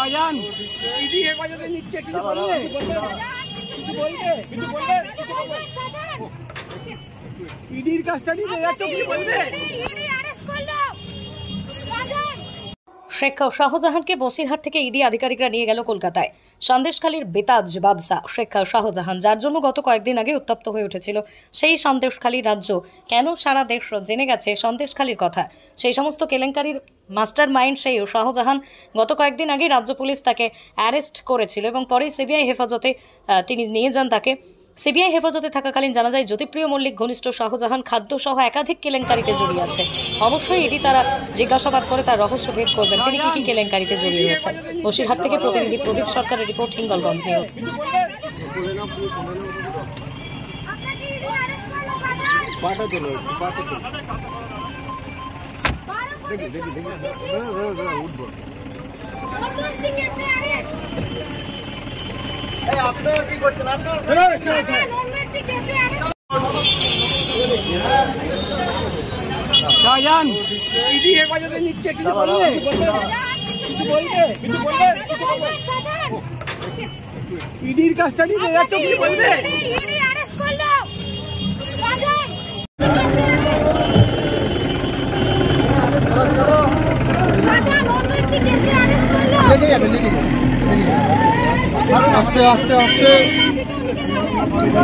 Shahjahan ED হেফাজতে নিচ্ছে, কিছু বলবে? ইডির কাস্টাডিতে যাচ্ছ, কি বলবে? শেখ শাহজাহানকে বসিরহাট থেকে ইডি আধিকারিকরা নিয়ে গেল কলকাতায়। সন্দেশখালীর বেতাজ বাদশা শেখ শাহজাহান, যার জন্য গত কয়েকদিন আগে উত্তপ্ত হয়ে উঠেছিল সেই সন্দেশখালী রাজ্য, কেন সারা দেশ জেনে গেছে সন্দেশখালীর কথা। সেই সমস্ত কেলেঙ্কারির মাস্টার মাইন্ড সেই শাহজাহান, গত কয়েকদিন আগে রাজ্য পুলিশ তাকে অ্যারেস্ট করেছিল এবং পরে সিবিআই হেফাজতে তিনি নিয়ে যান তাকে। সিবিআই হেফাজতে থাকাকালীন জানা যায় জ্যোতিপ্রিয় মল্লিক ঘনিষ্ঠ শাহজাহান খাদ্যসহ একাধিক কেলেঙ্কারিতে জড়িয়ে আছে। অবশ্যই এটি তারা জিজ্ঞাসাবাদ করে তার রহস্য ভেদ করবেন, তিনি কি কি কেলেঙ্কারিতে জড়িয়ে রয়েছেন। বসিরহাট থেকে প্রতিনিধি প্রদীপ সরকারের রিপোর্ট, হিঙ্গলগঞ্জ নিউজ। আপনারা কি করছেন? শাহজাহান ইডি হেফাজতে নিচ্ছে, কিছু বলবে? ইডির কাস্টাডিতে যাচ্ছ, কি বলবে?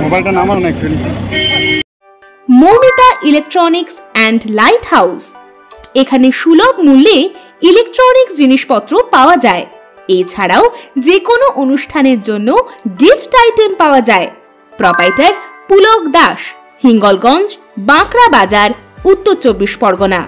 মোবাইলটা নামানো না একটু। Moumita electronics and light house, এখানে সুলভ মূল্যে ইলেকট্রনিক্স জিনিসপত্র পাওয়া যায়। এছাড়াও যে কোনো অনুষ্ঠানের জন্য গিফট আইটেম পাওয়া যায়। প্রোপাইটার পুলক দাস, হিঙ্গলগঞ্জ, বাঁকড়া বাজার, উত্তর 24 পরগনা।